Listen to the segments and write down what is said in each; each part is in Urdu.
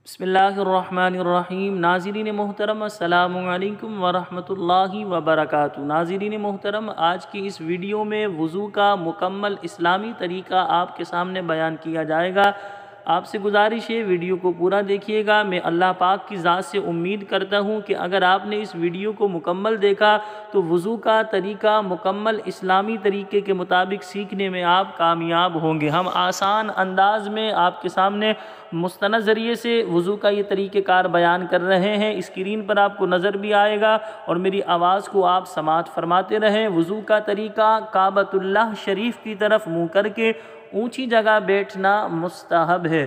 بسم اللہ الرحمن الرحیم۔ ناظرین محترم السلام علیکم ورحمۃ اللہ وبرکاتہ۔ ناظرین محترم، آج کی اس ویڈیو میں وضو کا مکمل اسلامی طریقہ آپ کے سامنے بیان کیا جائے گا۔ آپ سے گزارش ہے ویڈیو کو پورا دیکھیے گا۔ میں اللہ پاک کی ذات سے امید کرتا ہوں کہ اگر آپ نے اس ویڈیو کو مکمل دیکھا تو وضو کا طریقہ مکمل اسلامی طریقے کے مطابق سیکھنے میں آپ کامیاب ہوں گے۔ ہم آسان انداز میں آپ کے سامنے مستند ذریعے سے وضو کا یہ طریقہ کار بیان کر رہے ہیں۔ اسکرین پر آپ کو نظر بھی آئے گا اور میری آواز کو آپ سماعت فرماتے رہیں۔ وضو کا طریقہ: کعبۃ اللہ شریف کی طرف منہ کر کے اونچی جگہ بیٹھنا مستحب ہے۔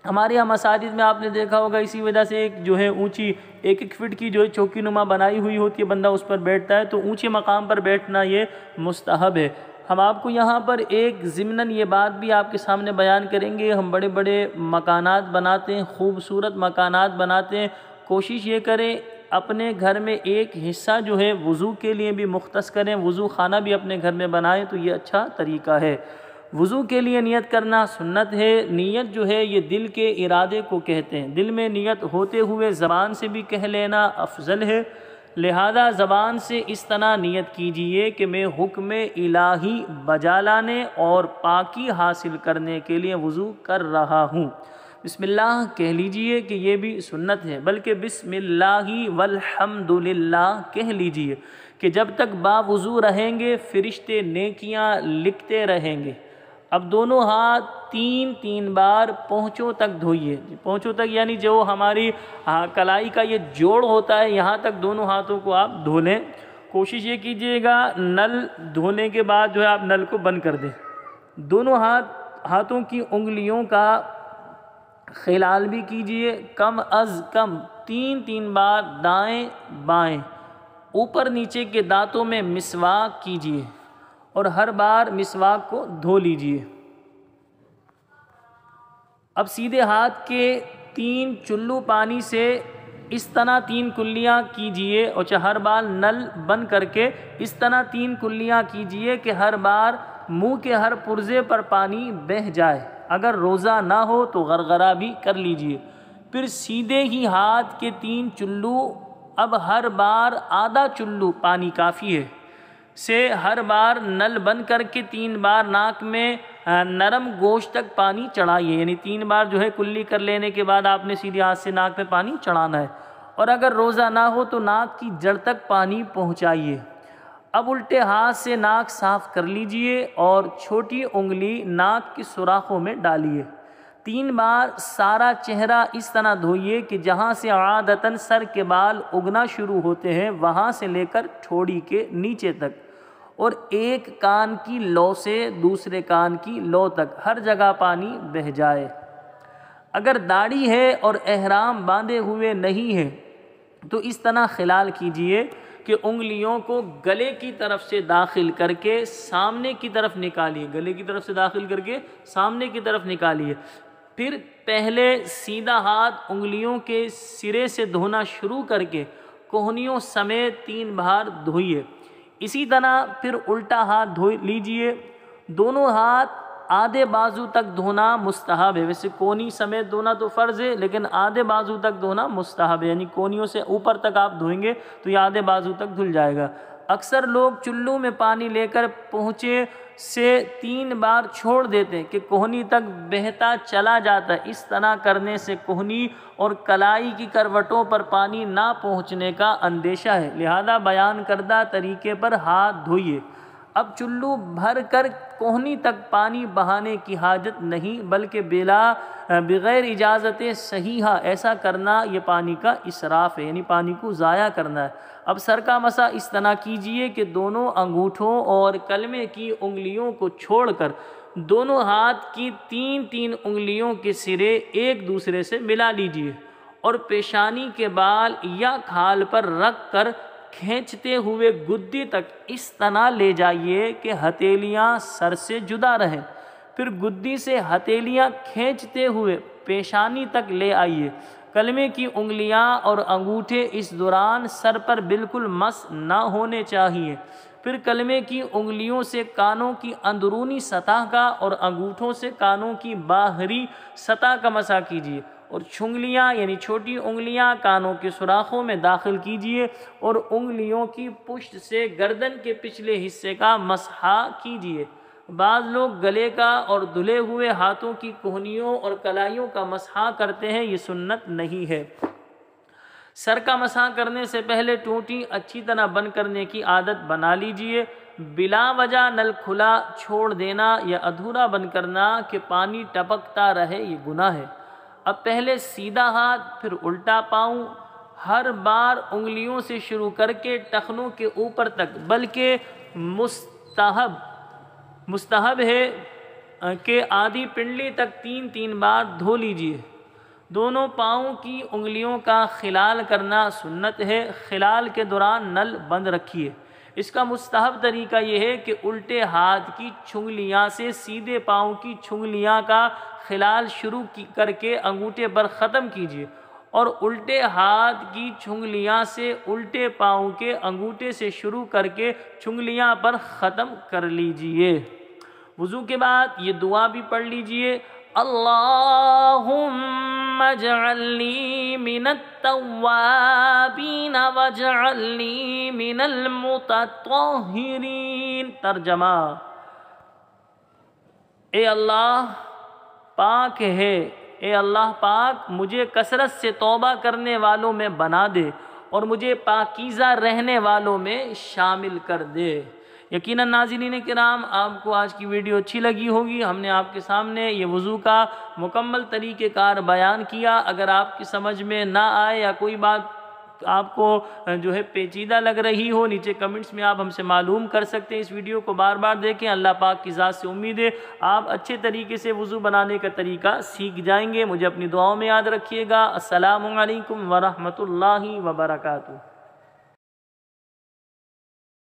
ہمارے یہاں مساجد میں آپ نے دیکھا ہوگا، اسی وجہ سے اونچی ایک فٹ کی چوکی نما بنائی ہوئی ہوتی ہے، بندہ اس پر بیٹھتا ہے، تو اونچے مقام پر بیٹھنا یہ مستحب ہے۔ ہم آپ کو یہاں پر ایک ضمناً یہ بات بھی آپ کے سامنے بیان کریں گے۔ ہم بڑے بڑے مکانات بناتے ہیں، خوبصورت مکانات بناتے ہیں، کوشش یہ کریں اپنے گھر میں ایک حصہ وضو کے لیے بھی مختص کریں، وضو خانہ بھی اپنے گھر میں بنائیں، تو یہ اچھا طریقہ ہے۔ وضو کے لیے نیت کرنا سنت ہے۔ نیت یہ دل کے ارادے کو کہتے ہیں۔ دل میں نیت ہوتے ہوئے زبان سے بھی کہہ لینا افضل ہے، لہذا زبان سے اس طرح نیت کیجئے کہ میں حکم الہی بجا لانے اور پاکی حاصل کرنے کے لیے وضو کر رہا ہوں۔ بسم اللہ کہہ لیجئے کہ یہ بھی سنت ہے، بلکہ بسم اللہ والحمدللہ کہہ لیجئے کہ جب تک باوضو رہیں گے فرشتے نیکیاں لکھتے رہیں گے۔ اب دونوں ہاتھ تین بار پونچھوں تک دھوئیے۔ پونچھوں تک یعنی جو ہماری کلائی کا یہ جوڑ ہوتا ہے، یہاں تک دونوں ہاتھوں کو آپ دھو لیں۔ کوشش یہ کیجئے گا نل دھونے کے بعد آپ نل کو بند کر دیں۔ دونوں ہاتھوں کی انگلیوں کا خلال بھی کیجئے، کم از کم تین بار دائیں بائیں اوپر نیچے کے دانتوں میں مسواک کیجئے اور ہر بار مسواک کو دھو لیجئے۔ اب سیدھے ہاتھ کے 3 چلو پانی سے اس طرح 3 کلیاں کیجئے اور ہر بار نل بند کر کے اس طرح 3 کلیاں کیجئے کہ ہر بار منہ کے ہر پرزے پر پانی بہہ جائے۔ اگر روزہ نہ ہو تو غرغرہ بھی کر لیجئے۔ پھر سیدھے ہی ہاتھ کے 3 چلو، اب ہر بار آدھا چلو پانی کافی ہے، سے ہر بار نل بند کر کے 3 بار ناک میں نرم گوشت تک پانی چڑھائیے، یعنی 3 بار کلی کر لینے کے بعد آپ نے سیدھے ہاتھ سے ناک میں پانی چڑھانا ہے۔ اور اگر روزہ نہ ہو تو ناک کی جڑ تک پانی پہنچائیے۔ اب الٹے ہاتھ سے ناک صاف کر لیجئے اور چھوٹی انگلی ناک کی سوراخوں میں ڈالیے۔ 3 بار سارا چہرہ اس طرح دھوئیے کہ جہاں سے عادتاً سر کے بال اگنا شروع ہوتے ہیں وہاں سے لے کر ٹھوڑی کے نیچے تک، اور ایک کان کی لو سے دوسرے کان کی لو تک ہر جگہ پانی بہہ جائے۔ اگر داڑھی ہے اور احرام باندھے ہوئے نہیں ہے تو اس طرح خلال کیجئے کہ انگلیوں کو گلے کی طرف سے داخل کر کے سامنے کی طرف نکالیے، گلے کی طرف سے داخل کر کے سامنے کی طرف نکالیے۔ پھر پہلے سیدھا ہاتھ انگلیوں کے سرے سے دھونا شروع کر کے کوہنیوں سمیت 3 بار دھوئیے۔ اسی طرح پھر الٹا ہاتھ دھو لیجئے۔ دونوں ہاتھ آدھے بازو تک دھونا مستحب ہے، ویسے کونی سمیت دھونا تو فرض ہے، لیکن آدھے بازو تک دھونا مستحب ہے، یعنی کونیوں سے اوپر تک آپ دھوئیں گے تو یہ آدھے بازو تک دھل جائے گا۔ اکثر لوگ چلو میں پانی لے کر پہنچے سے 3 بار چھوڑ دیتے ہیں کہ کوہنی تک بہتا چلا جاتا ہے۔ اس طرح کرنے سے کوہنی اور کلائی کی کروٹوں پر پانی نہ پہنچنے کا اندیشہ ہے، لہذا بیان کردہ طریقے پر ہاتھ دھوئیے۔ اب چلو بھر کر کوہنی تک پانی بہانے کی حاجت نہیں، بلکہ بغیر اجازت صحیحہ ایسا کرنا یہ پانی کا اسراف ہے، یعنی پانی کو ضائع کرنا ہے۔ اب سر کا مسح اس طرح کیجئے کہ دونوں انگوٹھوں اور کلمے کی انگلیوں کو چھوڑ کر دونوں ہاتھ کی 3 انگلیوں کے سرے ایک دوسرے سے ملا لیجئے اور پیشانی کے بال یا کھال پر رکھ کر کھینچتے ہوئے گدی تک اس طرح لے جائیے کہ ہتھیلیاں سر سے جدا رہیں۔ پھر گدی سے ہتھیلیاں کھینچتے ہوئے پیشانی تک لے آئیے۔ کلمے کی انگلیاں اور انگوٹھے اس دوران سر پر بالکل مس نہ ہونے چاہیے۔ پھر کلمے کی انگلیوں سے کانوں کی اندرونی سطح کا اور انگوٹھوں سے کانوں کی باہری سطح کا مسح کیجیے، اور چھنگلیاں یعنی چھوٹی انگلیاں کانوں کے سوراخوں میں داخل کیجیے، اور انگلیوں کی پشت سے گردن کے پچھلے حصے کا مسح کیجیے۔ بعض لوگ گلے کا اور دھلے ہوئے ہاتھوں کی کوہنیوں اور کلائیوں کا مسح کرتے ہیں، یہ سنت نہیں ہے۔ سر کا مسح کرنے سے پہلے ٹوٹی اچھی طرح بند کرنے کی عادت بنا لیجئے۔ بلا وجہ نل کھلا چھوڑ دینا یا ادھورا بند کرنا کہ پانی ٹپکتا رہے، یہ گناہ ہے۔ اب پہلے سیدھا ہاتھ پھر الٹا پاؤں، ہر بار انگلیوں سے شروع کر کے ٹخنوں کے اوپر تک، بلکہ مستحب ہے کہ آدھی پنڈلی تک 3 بار دھو لیجئے۔ دونوں پاؤں کی انگلیوں کا خلال کرنا سنت ہے، خلال کے دوران نل بند رکھیے۔ اس کا مستحب طریقہ یہ ہے کہ الٹے ہاتھ کی چھنگلیاں سے سیدھے پاؤں کی چھنگلیاں کا خلال شروع کر کے انگوٹھے پر ختم کیجیے، اور الٹے ہاتھ کی چھنگلیاں سے الٹے پاؤں کے انگوٹھے سے شروع کر کے چھنگلیاں پر ختم کر لیجئے۔ وضو کے بعد یہ دعا بھی پڑھ لیجئے، اللہم اجعلنی من التوابین واجعلنی من المتطہرین۔ ترجمہ: اے اللہ پاک ہے، اے اللہ پاک مجھے کثرت سے توبہ کرنے والوں میں بنا دے اور مجھے پاکیزہ رہنے والوں میں شامل کر دے۔ یقیناً ناظرین کرام، آپ کو آج کی ویڈیو اچھی لگی ہوگی۔ ہم نے آپ کے سامنے یہ وضو کا مکمل طریقہ کار بیان کیا۔ اگر آپ کی سمجھ میں نہ آئے یا کوئی بات آپ کو جو ہے پیچیدہ لگ رہی ہو، نیچے کمنٹس میں آپ ہم سے معلوم کر سکتے ہیں۔ اس ویڈیو کو بار بار دیکھیں۔ اللہ پاک کی ذات سے امید ہے آپ اچھے طریقے سے وضو بنانے کا طریقہ سیکھ جائیں گے۔ مجھے اپنی دعاؤں میں یاد رکھیے گا۔ السلام علیکم ورحمۃ اللہ وبرکاتہ۔